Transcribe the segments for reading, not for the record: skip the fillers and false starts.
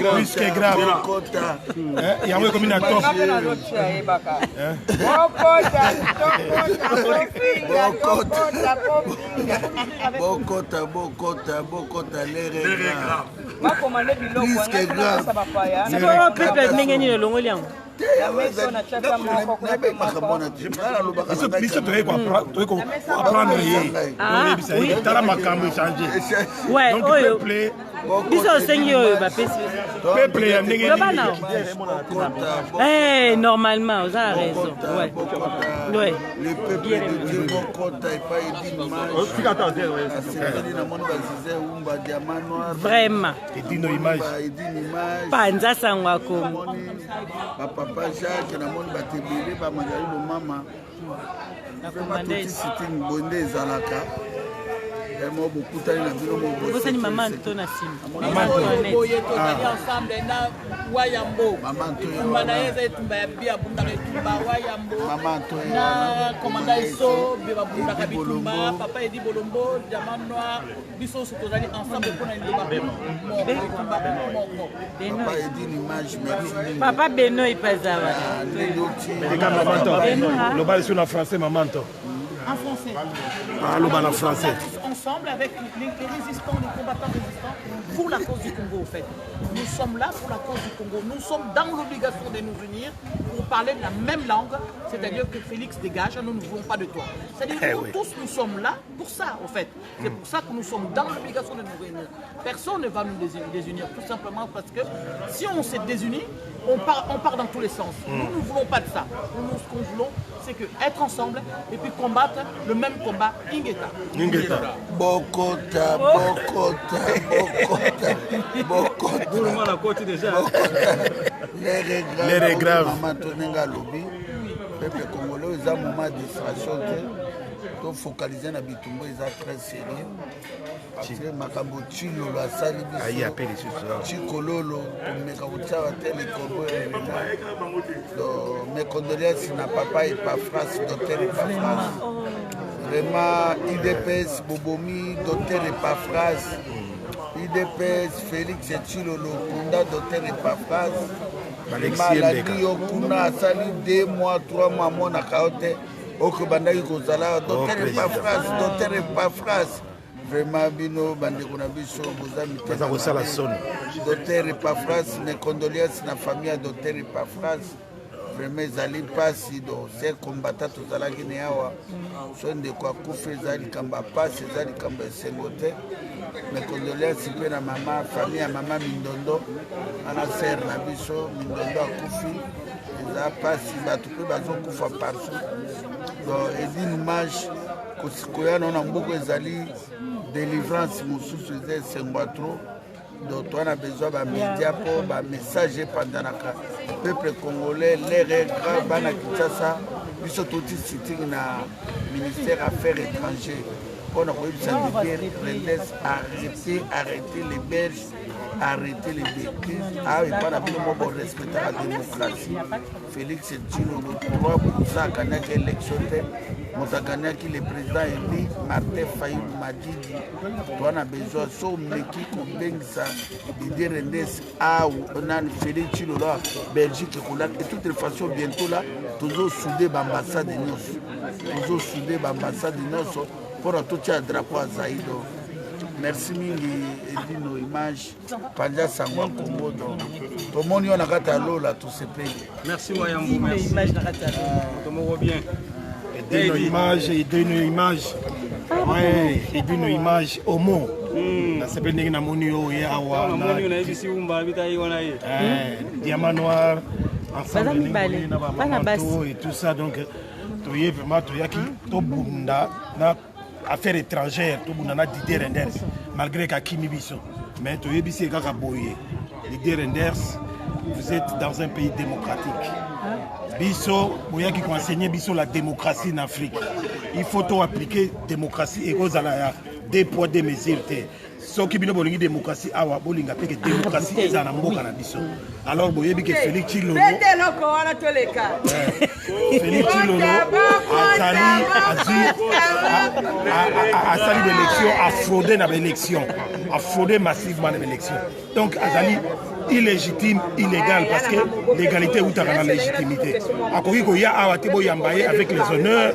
Plus que grave. Il y a un commune à top. Bokota, les regrets. Plus que grave. C'est pas un peuple n'engagé le long lien. Normalement, vous avez raison. Ouais. Le peuple de Dieu, vraiment. Panza Sangwako. Papa Jacques, na moni batebele ba mangali lo mama. Vraiment tout sitting bonde zalaka. Vraiment beaucoup tani na bino mo. Vous êtes maman Antona Sim. Maman Antona ensemble na Wayambo. Maman Antona. Manaeza etumba ya bia bunda etumba Wayambo. Maman Antona. Na komanda iso beba bunda kabitumba papa Edi Bolombo diamant noir biso sotozali ensemble pour na ndeba. Papa Edi l'image merci. Papa Beno Ipazava. Le bal sur la français maman Anto. En français. Ah, le bal en français. Ensemble avec les résistants, les combattants résistants pour la cause du Congo, en fait. Nous sommes là pour la cause du Congo. Nous sommes dans l'obligation de nous unir pour parler de la même langue, c'est-à-dire que Félix dégage, nous ne voulons pas de toi. C'est-à-dire que nous tous, nous sommes là pour ça, en fait. C'est pour ça que nous sommes dans l'obligation de nous réunir. Personne ne va nous désunir, tout simplement parce que si on s'est désunis, on part dans tous les sens. Nous ne voulons pas de ça. Nous, ce qu'on voulons, c'est que être ensemble et puis combattre le même combat Ingeta. Bokota. Tout le monde a côté déjà. Les regrets. Maman Tonenga Lobby. Peuple congolais, ils ont un moment de distraction. To focaliser na bitumbo ils sont très sérieux. Parce que makambo chilolo asali biso. Aïe appelle les choses. Chikololo meka utsawa tele Congo. Mes condoléances na papa et pas France, docteur et pas France. Vraiment IDPS Bobomi, docteur et pas France. IDPS Félix Chilolo Kunda, docteur et pas France. Maladie Okuna asali 2 mois 3 mois mona kaote. Okubandaki kozala docteur et pas France. Vraiment bino bandeko na biso bozami te. Docteur et pas France, mes condoléances na famille docteur et pas France. Vraiment ezali pasi do ces combattants tozalaki ne awa. So ndeko akufa ezali kamba pasi ezali kamba esengote. Mes condoléances pe na mama famille ya mama Mindondo ana sœur na biso Mindondo akufi. Eza pasi bato pe bazokufa partout. Donc Edine Mage koyana na mboko ezali délivrance mosusu eza esengwa trop. Donc on a besoin de médias pour des messages pendant le peuple congolais, les regrets, bana Kinshasa, ils sont tous sitting na ministère Affaires étrangères. On a arrêter les Belges, arrêter les bêtises, pour respecter la démocratie. Félix Tshilolo, 3% Kanaka élection, Motakanyaki le président élu, Martin Fayou Madidi. On a besoin de son équipe pour Bengsa, de Rendes, on a Félix Tshilolo, Belgique, et de toute façon, bientôt là, toujours soudé l'ambassade de Nyos. Toujours soudé l'ambassade de Nyos. Pour tout le drapeau à Zaïdo. Merci mingi Edino Image. Panja Sangwa Congo. Tout le monde y a là, tout ce pays. Merci Wayambo. Merci. Tout le monde bien. Edino Image. Ouais, Edino Image. Homo. Ça s'appelle Negina Monio et Awa. Diamant noir. Ensemble et tout ça. Donc, tu es vraiment tout bunda. Affaires étrangères, tout le monde a dit Renders, malgré qu'Akimi Bisson. Mais tu es ici, Didier Renders, vous êtes dans un pays démocratique. Bisso, vous avez enseigné Bisso la démocratie en Afrique. Il faut tout appliquer la démocratie et aux aléas, 2 poids, 2 mesures. Ce qui est la démocratie, la démocratie est en Amboka. Alors, vous avez que Félix Tshilolo. Félix Tshilolo a sali l'élection, a fraudé dans l'élection. a fraudé massivement l'élection. Donc, Azali, illégitime, illégal, parce que l'égalité ou la légitimité. Akoki y a Yambaye avec les honneurs,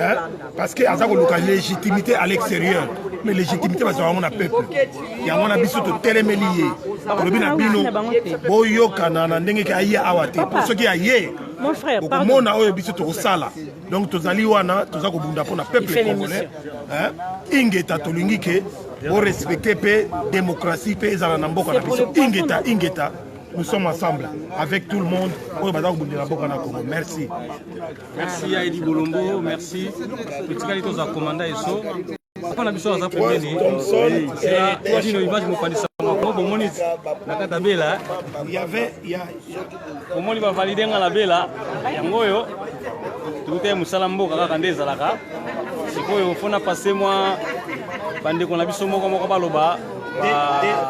hein, parce que Azako a légitimité à l'extérieur. Mais légitimité, parce qu'on a peuple. Il y a un abisso de télémélié. Pour le bien, Boyo Kanana, Nenge Aïe Awate. Pour ceux qui aïe, mon frère, pardon. Mon a abisso de Sala. Donc, tous les Wana, tous les Bunda pour le peuple congolais. Ingeta Tolingike, pour respecter la démocratie, les Alanamboka. Ingeta. Nous sommes ensemble avec tout le monde. Merci. Merci à Eddie Bolombo, merci. Petit Galito za commanda eso. On a besoin de premier. Et tu image mo pandisa ko bomoni nakata bela. Il y avait bomoni va valider nga la bela. Yango yo. Tout est musala mboka kaka ndezalaka. Sikoyo fona passer moi bande ko na biso moko moko baloba.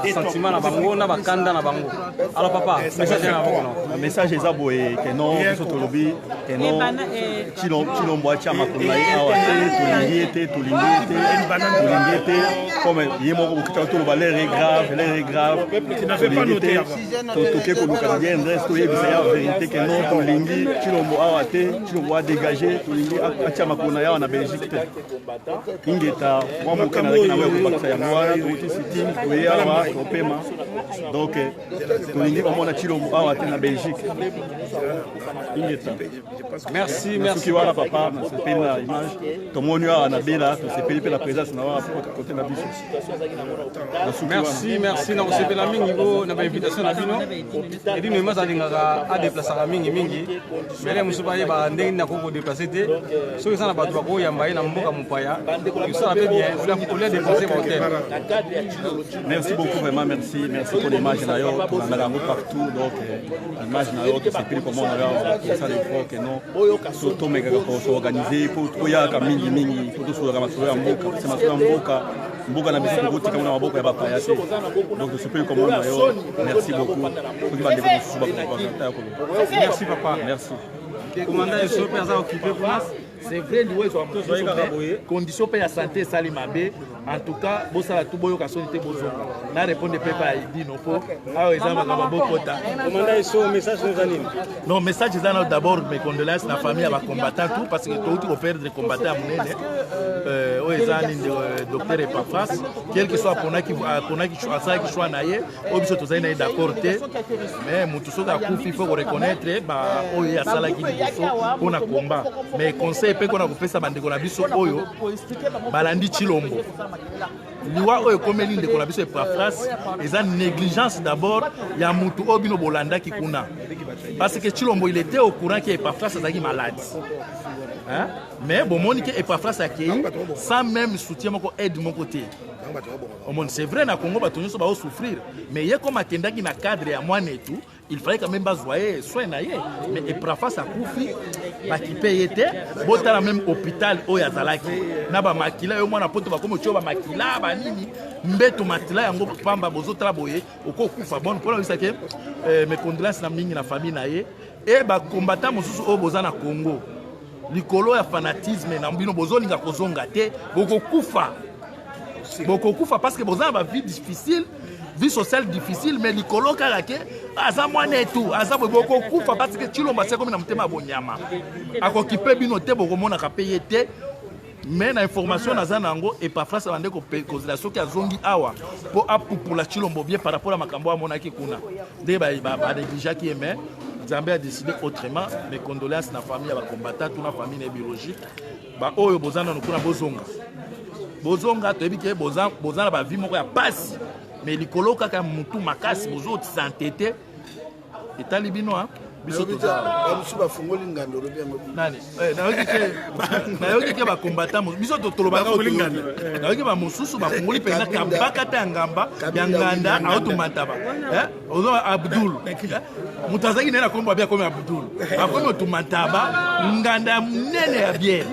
Sentiment na bango na bakanda na bango. Alors papa, message na bango. Message eza boye que non biso tolobi que non chilombo cha makona awa te tolingi te comme yemo ko kitalo toloba l'air est grave tu n'as fait pas noter to ke ko luka bien reste to yebisa ya vérité que non tolingi chilombo awa te chilombo a dégager tolingi acha makona ya na Belgique te ingeta wa mokana na ko bakisa ya mwa to sitting oui, awa opema donc tolingi omona chilombo awa te na Belgique. Merci voilà papa, c'est la image. Tomoni awa na bela, c'est pe la présence na wa côté na biso. Merci na c'est la mingi go na invitation na bino. Et dit nous mazalinga a déplacer la mingi. Mais les musuba yeba ndenge na ko déplacer te. So que ça na bato ko yamba na mboka mupaya. Ils sont bien, on l'a déplacer au hôtel. Merci beaucoup vraiment, merci pour l'image na yo, on a la partout donc l'image na yo c'est plus comment on a ça des fois que non surtout mais pour s'organiser pour ya ka mingi pour tout sur masolo ya mboka c'est masolo ya mboka na biso ko tika na maboko ya bapa ya donc c'est plus comment na yo merci beaucoup merci papa merci commandant est super ça occupé pour nous. C'est vrai, nous avons des conditions pour la santé, Salimabé. En tout cas, vous savez tout boyo kaso nite bozo. Na répondre pas à Idi non po. Ah oui, ça va beaucoup kota. Commandant est message nous anime. Non, message c'est d'abord mes condoléances la famille à combattant tout parce que tout au perdre des combattants à Mounene. Docteur Epafras, quel que soit Pona qui choisit qui soit naïe, au biso to zaina d'accord té. Mais mutuso ka kufi faut reconnaître ba o ya sala ki biso pona combat. Mais conseil pe kona kopesa bandeko na biso oyo balandi Chilombo. Liwa oyo komeli ndeko na biso Epafras, eza négligence d'abord ya mutu obino bolanda ki kuna. Parce que Chilombo il était au courant que Epafras azaki malade. Hein? Mais bon, Monique et Epafras a accueilli sans même soutien aide de mon côté. C'est vrai, na Congo, on va souffrir. Mais il y a comme un qui na cadre à moi et tout, il fallait quand même basoyer, soin naïe. Mais Epafras a couvri, qui payait, bon, dans le même hôpital, au Yazalaki. Na ba makila, au moins na poto ba comme tu vas makila, ba nini, mbeto matila, yango pamba bozo traboyer, au kufa bon pour ça que mes condoléances na mingi na famille naïe et ba combattant mosusu au bozana Congo. Likolo ya fanatisme na mbino bozolinga kozonga te boko kufa parce que bozana ba vie difficile vie sociale difficile mais likolo kala ke aza mwana etu aza boko kufa parce que Chilombo c'est comme na mutema bonyama akokipe bino te boko mona ka payer te mais na information naza nango Epafras bande ko considération ki azongi awa pour la Chilombo bien par rapport à makambo a monaki kuna de ba déjà qui aimait Zambé a décidé autrement, mes condoléances à la famille, à la combattante, à la famille biologique. Bah, oh, bozana nous kuna bozonga. Bozonga, tu as dit que bozana ba vie moko ya passe. Mais les colocs quand mutu makasi bozo s'entêter. Et talibino hein. Biso to ba fungoli ngando lo bien nani na yoki ke ba combattant biso to toloba ka ngando na yoki ba mususu ba fungoli pena ka bakata ngamba ya nganda automataba ozo Abdul mutazaki nena komba bia comme Abdul akono automataba nganda nene ya bien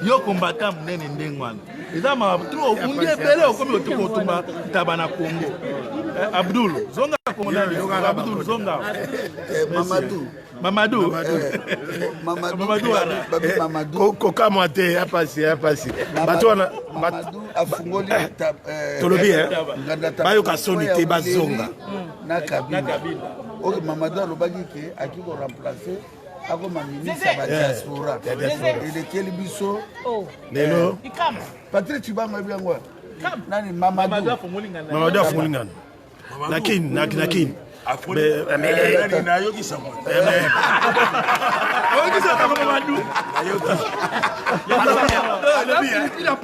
yo combattant nene ndengwana eza ma trop unge bele okomi otumba taba na Congo Abdul, zonga Abdul, zonga. Mamadou. Mamadou. Koka mwate, ya pasi. Bato wana Mamadou afungoli tolobi bayo kasoni te bazonga. Na Kabila. Ok, Mamadou alobaki ke aki ko remplacer ako ma ministre ba diaspora. Il est quel biso? Lelo. Patrick Chibanga biangwa. Nani Mamadou afungoli ngana. Nakin.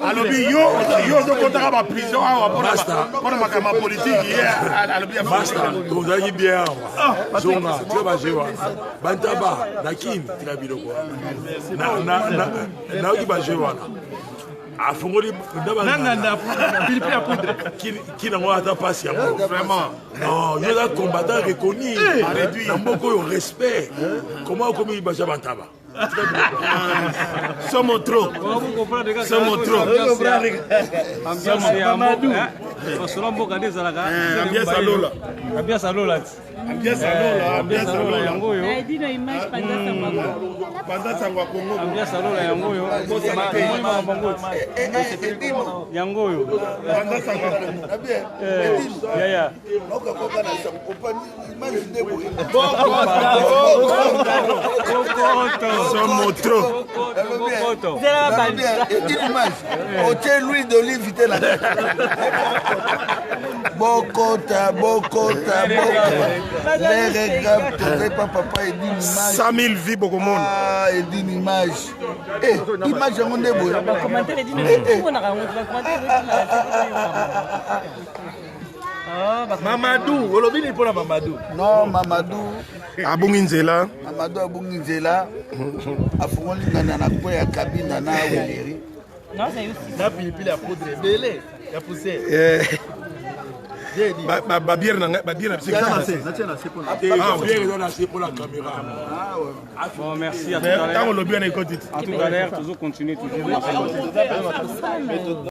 alobi yo ozokotaka baprison awa mpona makambo ya politike ye alobi ya ozalaki bien awa zonga tika baje wana bantaba nakini tika biloko nayoki baje wana afungoli nanganda pilipili ya poudre kinango ata pasi yango vraiment non yo eza combattant reconnu na mboka oyo respect comment okomi baja bantaba somo trop basolo mboka nde ezalaka ambiance alola yango oyo panda sango ya Congo ambiance alola yango oyo yango oyo panda sango ya Congo yaya somo trop otie l'huile d'olive vite la Bokota. Les regards, papa, et d'une image. 100 000 vies, beaucoup de monde. Ah, et d'une image. Eh, image, on est beau. Mamadou, olobi ni pona Mamadou. Non, Mamadou. Abunginzela. Mamadou Abunginzela. Afungoli ngana na kwe ya kabina na weleri. Non, c'est aussi. Na pilipili ya poudre belé, ya poussé. Babière na c'est bon, merci à tout à l'heure. À tout à l'heure, toujours continuer toujours.